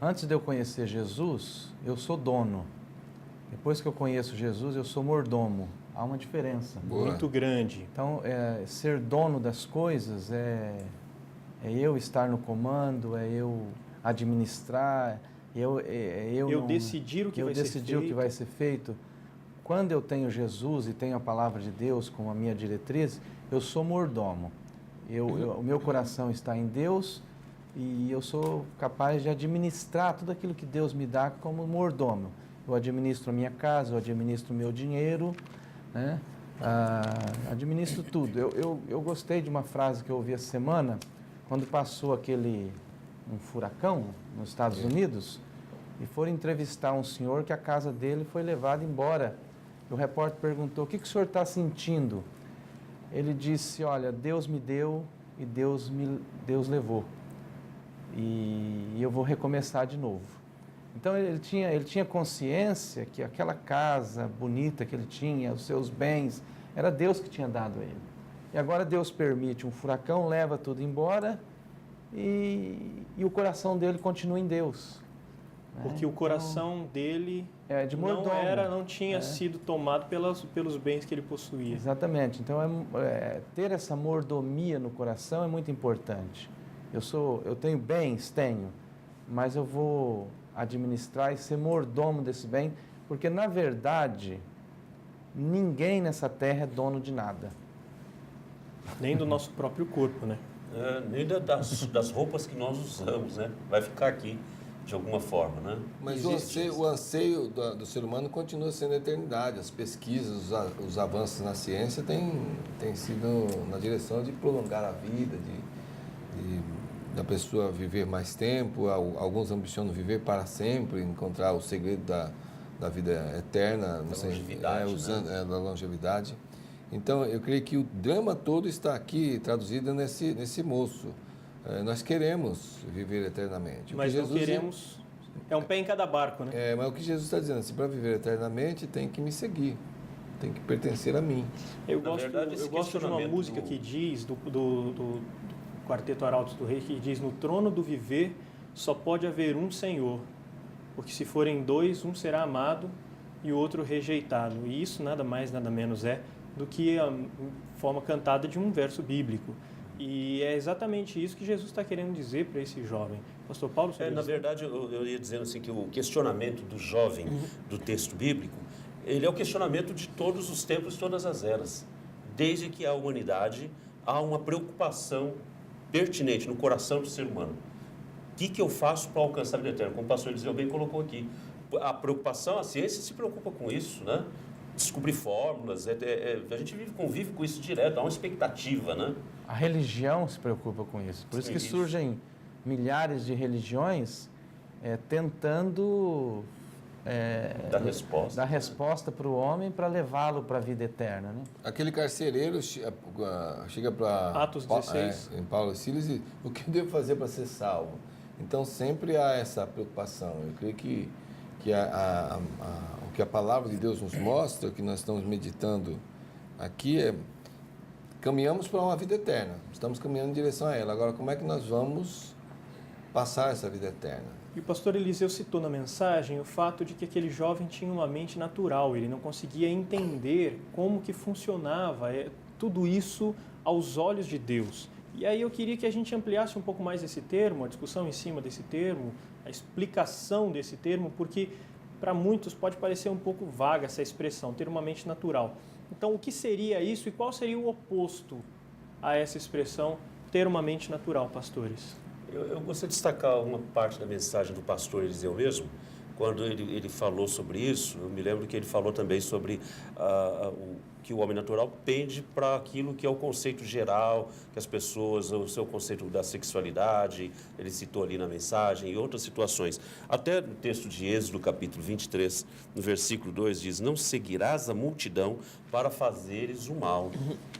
Antes de eu conhecer Jesus, eu sou dono. Depois que eu conheço Jesus, eu sou mordomo. Há uma diferença. Muito grande. Então, ser dono das coisas é eu estar no comando, é eu administrar, eu decidir o que vai ser feito. Quando eu tenho Jesus e tenho a palavra de Deus como a minha diretriz, eu sou mordomo. O meu coração está em Deus e eu sou capaz de administrar tudo aquilo que Deus me dá como mordomo. Eu administro a minha casa, eu administro o meu dinheiro, né? Administro tudo. Eu gostei de uma frase que eu ouvi essa semana, quando passou um furacão nos Estados Unidos, e foram entrevistar um senhor que a casa dele foi levada embora. O repórter perguntou: o que o senhor está sentindo? Ele disse: olha, Deus me deu e Deus levou. E eu vou recomeçar de novo. Então ele tinha consciência que aquela casa bonita que ele tinha, os seus bens, era Deus que tinha dado a ele. E agora Deus permite um furacão, leva tudo embora e o coração dele continua em Deus. Porque o coração dele de mordomo, não tinha sido tomado pelos bens que ele possuía. Exatamente. Então, ter essa mordomia no coração é muito importante. Eu tenho bens, mas eu vou administrar e ser mordomo desse bem, porque, na verdade, ninguém nessa terra é dono de nada. Nem do nosso próprio corpo, né? Nem das roupas que nós usamos, né? Vai ficar aqui de alguma forma, né? Mas o anseio do ser humano continua sendo a eternidade. As pesquisas, os avanços na ciência têm sido na direção de prolongar a vida, da pessoa viver mais tempo. Alguns ambicionam viver para sempre, encontrar o segredo da vida eterna, da longevidade. Então, eu creio que o drama todo está aqui traduzido nesse moço. Nós queremos viver eternamente. Mas não queremos... É um pé em cada barco, né? Mas o que Jesus está dizendo, assim, para viver eternamente tem que me seguir, tem que pertencer a mim. Eu gosto de uma música que diz, do Quarteto Arautos do Rei, que diz: no trono do viver só pode haver um Senhor, porque se forem dois, um será amado e o outro rejeitado. E isso nada mais, nada menos é do que a forma cantada de um verso bíblico. E é exatamente isso que Jesus está querendo dizer para esse jovem. Pastor Paulo? Na verdade, eu ia dizendo assim que o questionamento do jovem do texto bíblico, ele é o questionamento de todos os tempos, todas as eras. Desde que a humanidade há uma preocupação pertinente no coração do ser humano. O que eu faço para alcançar a vida eterna? Como o pastor Eliseu bem colocou aqui. A preocupação, a ciência se preocupa com isso, né? Descobrir fórmulas, a gente convive com isso direto, há uma expectativa, né? A religião se preocupa com isso. Por isso que surgem milhares de religiões tentando dar resposta para o homem para levá-lo para a vida eterna, né? Aquele carcereiro chega para Atos 16. Em Paulo e Silas e diz: o que eu devo fazer para ser salvo? Então, sempre há essa preocupação. Eu creio que o que a palavra de Deus nos mostra, que nós estamos meditando aqui, caminhamos para uma vida eterna. Estamos caminhando em direção a ela. Agora, como é que nós vamos passar essa vida eterna? E o pastor Eliseu citou na mensagem o fato de que aquele jovem tinha uma mente natural, ele não conseguia entender como que funcionava tudo isso aos olhos de Deus. E aí eu queria que a gente ampliasse um pouco mais esse termo, a discussão em cima desse termo, a explicação desse termo, porque para muitos pode parecer um pouco vaga essa expressão, ter uma mente natural. Então, o que seria isso e qual seria o oposto a essa expressão, ter uma mente natural, pastores? Eu gostaria de destacar uma parte da mensagem do pastor Eliseu mesmo. Quando ele falou sobre isso, eu me lembro que ele falou também sobre que o homem natural pende para aquilo que é o conceito geral, que as pessoas, o seu conceito da sexualidade, ele citou ali na mensagem, e outras situações. Até no texto de Êxodo, capítulo 23, no versículo 2, diz: não seguirás a multidão para fazeres o mal,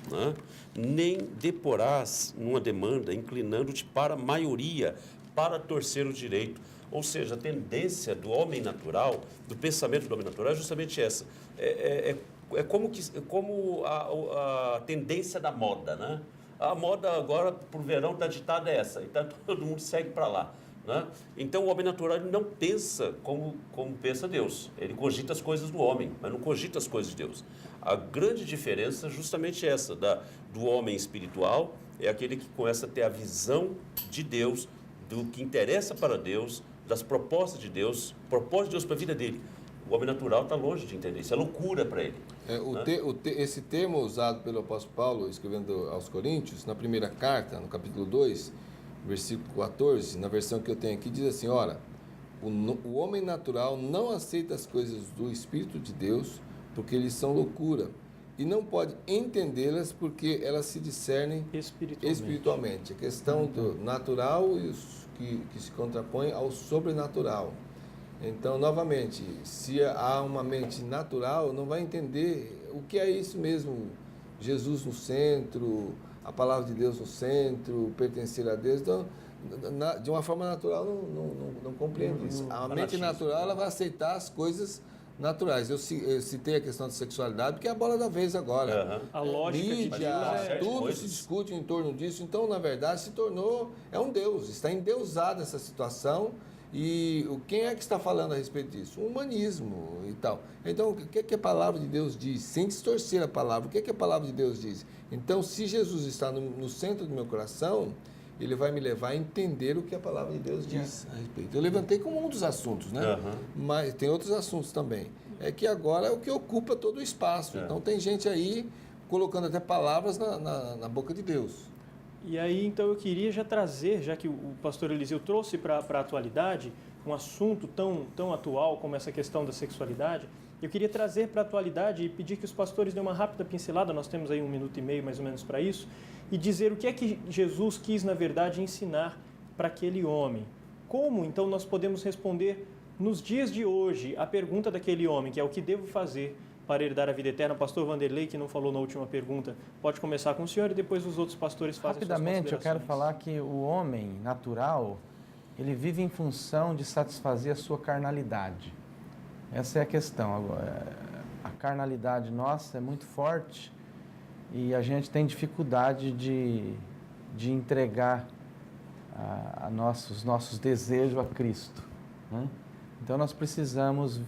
né? Nem deporás numa demanda, inclinando-te para a maioria, para torcer o direito. Ou seja, a tendência do homem natural, do pensamento do homem natural é justamente essa. É como a tendência da moda, né? A moda agora, para o verão, está ditada essa, então todo mundo segue para lá, né? Então, o homem natural ele não pensa como pensa Deus. Ele cogita as coisas do homem, mas não cogita as coisas de Deus. A grande diferença é justamente essa, do homem espiritual, é aquele que começa a ter a visão de Deus, do que interessa para Deus, das propostas de Deus, propósito de Deus para a vida dele. O homem natural está longe de entender, isso é loucura para ele. Esse termo usado pelo apóstolo Paulo, escrevendo aos Coríntios, na primeira carta, no capítulo 2, versículo 14, na versão que eu tenho aqui, diz assim: ora, o homem natural não aceita as coisas do Espírito de Deus, porque eles são loucura, e não pode entendê-las porque elas se discernem espiritualmente. A questão do natural e os que se contrapõe ao sobrenatural. Então, novamente, se há uma mente natural, não vai entender o que é isso mesmo, Jesus no centro, a palavra de Deus no centro, pertencer a Deus. Então, de uma forma natural, não compreende isso. A mente natural, ela vai aceitar as coisas naturais. Eu citei a questão da sexualidade, porque é a bola da vez agora. A lógica mídia, de Deus tudo se discute em torno disso. Então, na verdade, se tornou... É um Deus. Está endeusada essa situação. E quem é que está falando a respeito disso? O humanismo e tal. Então, o que a palavra de Deus diz? Sem distorcer a palavra, o que a palavra de Deus diz? Então, se Jesus está no centro do meu coração, ele vai me levar a entender o que a palavra de Deus diz a respeito. Eu levantei como um dos assuntos, né? Mas tem outros assuntos também. É que agora é o que ocupa todo o espaço. Então, tem gente aí colocando até palavras na boca de Deus. E aí, então, eu queria já trazer, já que o pastor Eliseu trouxe para a atualidade, um assunto tão atual como essa questão da sexualidade, eu queria trazer para a atualidade e pedir que os pastores dêem uma rápida pincelada, nós temos aí 1 minuto e meio mais ou menos para isso, e dizer o que é que Jesus quis, na verdade, ensinar para aquele homem. Como, então, nós podemos responder nos dias de hoje a pergunta daquele homem, que é o que devo fazer para herdar a vida eterna? O pastor Vanderlei, que não falou na última pergunta, pode começar com o senhor e depois os outros pastores fazem suas considerações. Rapidamente, eu quero falar que o homem natural, ele vive em função de satisfazer a sua carnalidade. Essa é a questão. A carnalidade nossa é muito forte e a gente tem dificuldade de entregar os nossos desejos a Cristo, né? Então, nós precisamos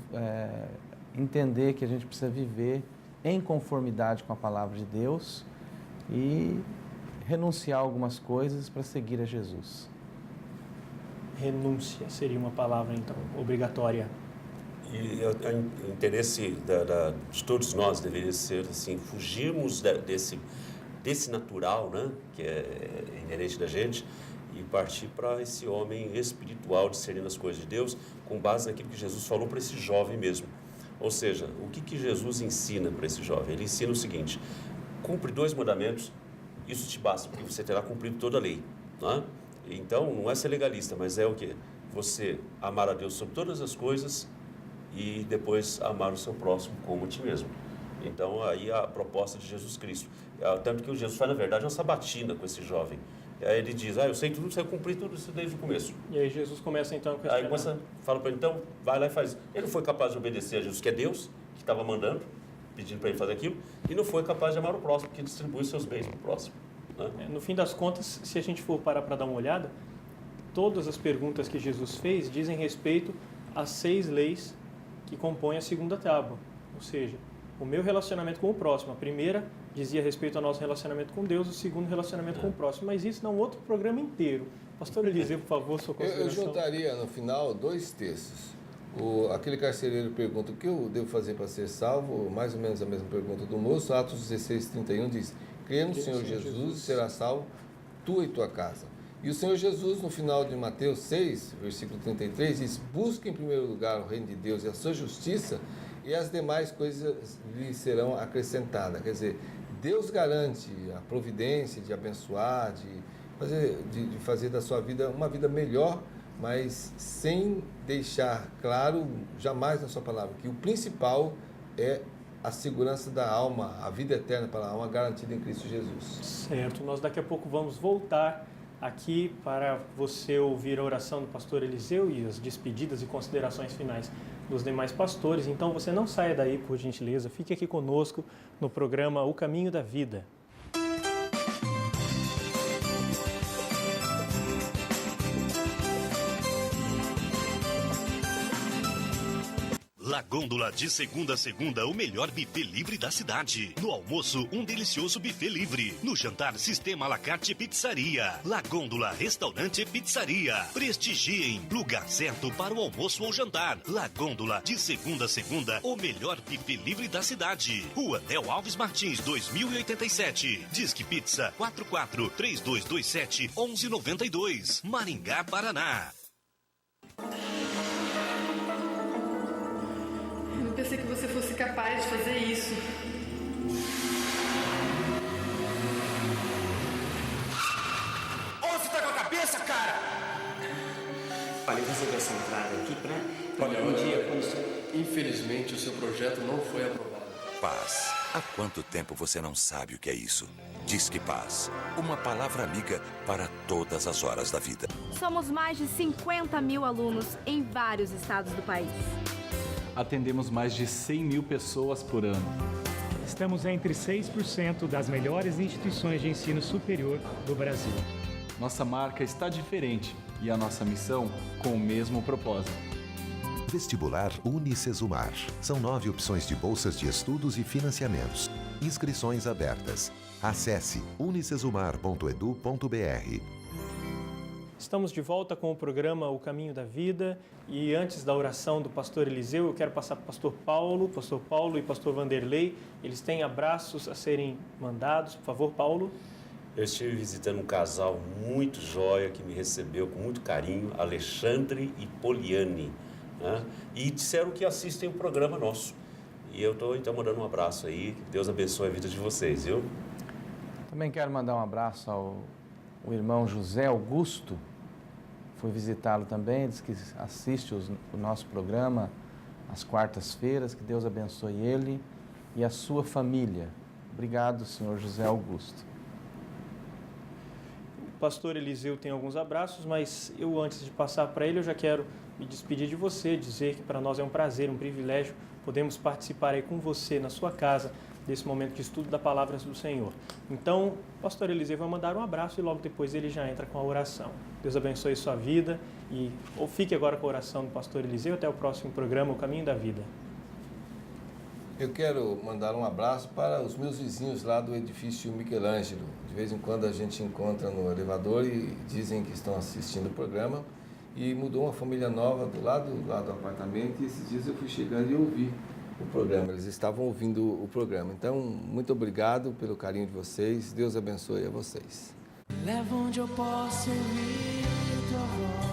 entender que a gente precisa viver em conformidade com a palavra de Deus e renunciar a algumas coisas para seguir a Jesus. Renúncia seria uma palavra, então, obrigatória. E o interesse de todos nós deveria ser assim, fugirmos desse natural, né, que é inerente da gente, e partir para esse homem espiritual, discernindo as coisas de Deus, com base naquilo que Jesus falou para esse jovem mesmo. Ou seja, o que Jesus ensina para esse jovem? Ele ensina o seguinte: cumpre 2 mandamentos, isso te basta, porque você terá cumprido toda a lei, né? Então, não é ser legalista, mas é o quê? Você amar a Deus sobre todas as coisas e depois amar o seu próximo como a ti mesmo. Então, aí a proposta de Jesus Cristo. Tanto que o Jesus faz, na verdade, uma sabatina com esse jovem. Aí ele diz, eu sei tudo, sei cumprir tudo isso desde o começo. E aí Jesus começa então a questionar. Aí fala para ele, então, vai lá e faz. Ele não foi capaz de obedecer a Jesus, que é Deus, que estava mandando, pedindo para ele fazer aquilo, e não foi capaz de amar o próximo, que distribui seus bens para o próximo. Né? No fim das contas, se a gente for parar para dar uma olhada, todas as perguntas que Jesus fez dizem respeito às 6 leis que compõem a segunda tábua. Ou seja, o meu relacionamento com o próximo. A primeira dizia respeito ao nosso relacionamento com Deus, o segundo relacionamento com o próximo. Mas isso dá um outro programa inteiro. Pastor Eliseu, por favor, sua consideração. Eu juntaria no final 2 textos. Aquele carcereiro pergunta o que eu devo fazer para ser salvo, mais ou menos a mesma pergunta do moço. Atos 16:31 diz, crê no Senhor Jesus e será salvo tu e tua casa. E o Senhor Jesus, no final de Mateus 6, versículo 33, diz, busque em primeiro lugar o reino de Deus e a sua justiça, e as demais coisas lhe serão acrescentadas. Quer dizer, Deus garante a providência de abençoar, de fazer da sua vida uma vida melhor, mas sem deixar claro, jamais na sua palavra, que o principal é a segurança da alma, a vida eterna para a alma garantida em Cristo Jesus. Certo, nós daqui a pouco vamos voltar aqui para você ouvir a oração do pastor Eliseu e as despedidas e considerações finais dos demais pastores. Então você não saia daí, por gentileza, fique aqui conosco no programa O Caminho da Vida. La Gôndola, de segunda a segunda, o melhor buffet livre da cidade. No almoço, um delicioso buffet livre. No jantar, sistema à la carte pizzaria. La Gôndola, restaurante e pizzaria. Prestigiem, lugar certo para o almoço ou jantar. La Gôndola, de segunda a segunda, o melhor buffet livre da cidade. Rua Del Alves Martins, 2087. Disque Pizza 44-3227-1192. Maringá, Paraná. Eu pensei que você fosse capaz de fazer isso. Onde você tá com a cabeça, cara? Olha, eu resolvi essa entrada aqui pra... Olha, um dia, quando... Infelizmente, o seu projeto não foi aprovado. Paz. Há quanto tempo você não sabe o que é isso? Disque Paz. Uma palavra amiga para todas as horas da vida. Somos mais de 50 mil alunos em vários estados do país. Atendemos mais de 100 mil pessoas por ano. Estamos entre 6% das melhores instituições de ensino superior do Brasil. Nossa marca está diferente e a nossa missão com o mesmo propósito. Vestibular Unicesumar. São 9 opções de bolsas de estudos e financiamentos. Inscrições abertas. Acesse unicesumar.edu.br. Estamos de volta com o programa O Caminho da Vida e antes da oração do pastor Eliseu, eu quero passar para o pastor Paulo e pastor Vanderlei. Eles têm abraços a serem mandados. Por favor, Paulo. Eu estive visitando um casal muito jóia que me recebeu com muito carinho, Alexandre e Poliane, né? E disseram que assistem o programa nosso. E eu estou então mandando um abraço aí, que Deus abençoe a vida de vocês, viu? Também quero mandar um abraço ao irmão José Augusto. Fui visitá-lo também, diz que assiste o nosso programa às quartas-feiras. Que Deus abençoe ele e a sua família. Obrigado, senhor José Augusto. O pastor Eliseu tem alguns abraços, mas eu, antes de passar para ele, eu já quero me despedir de você, dizer que para nós é um prazer, um privilégio, podemos participar aí com você na sua casa desse momento de estudo da Palavra do Senhor. Então, o pastor Eliseu vai mandar um abraço e logo depois ele já entra com a oração. Deus abençoe sua vida e fique agora com a oração do pastor Eliseu. Até o próximo programa, O Caminho da Vida. Eu quero mandar um abraço para os meus vizinhos lá do edifício Michelangelo. De vez em quando a gente encontra no elevador e dizem que estão assistindo o programa. E mudou uma família nova do lado do apartamento e esses dias eu fui chegando e ouvi o programa. Eles estavam ouvindo o programa. Então, muito obrigado pelo carinho de vocês. Deus abençoe a vocês. Leva onde eu posso ouvir tua voz.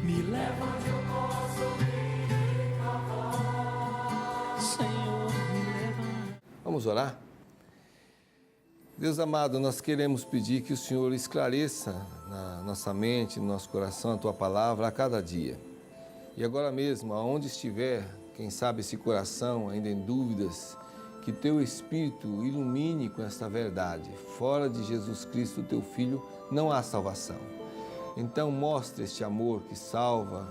Me leva onde eu posso ouvir tua voz. Senhor, me leva. Vamos orar? Deus amado, nós queremos pedir que o Senhor esclareça na nossa mente, no nosso coração, a Tua Palavra a cada dia. E agora mesmo, aonde estiver, quem sabe esse coração ainda em dúvidas, Que teu Espírito ilumine com esta verdade. Fora de Jesus Cristo, teu Filho, não há salvação. Então mostre este amor que salva.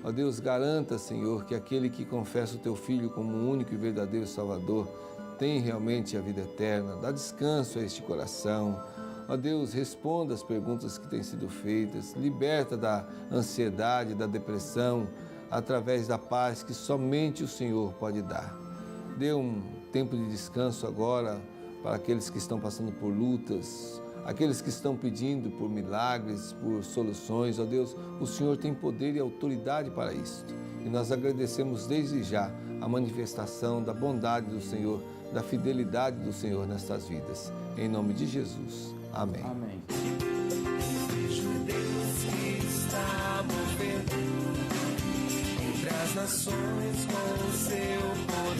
Ó Deus, garanta, Senhor, que aquele que confessa o teu Filho como o único e verdadeiro Salvador tem realmente a vida eterna. Dá descanso a este coração. Ó Deus, responda as perguntas que têm sido feitas. Liberta da ansiedade, da depressão, através da paz que somente o Senhor pode dar. Dê um tempo de descanso agora para aqueles que estão passando por lutas, aqueles que estão pedindo por milagres, por soluções. Ó Deus, o Senhor tem poder e autoridade para isso. E nós agradecemos desde já a manifestação da bondade do Senhor, da fidelidade do Senhor nestas vidas. Em nome de Jesus. Amém. Amém. Vejo Deus que está movendo entre as nações com o seu poder.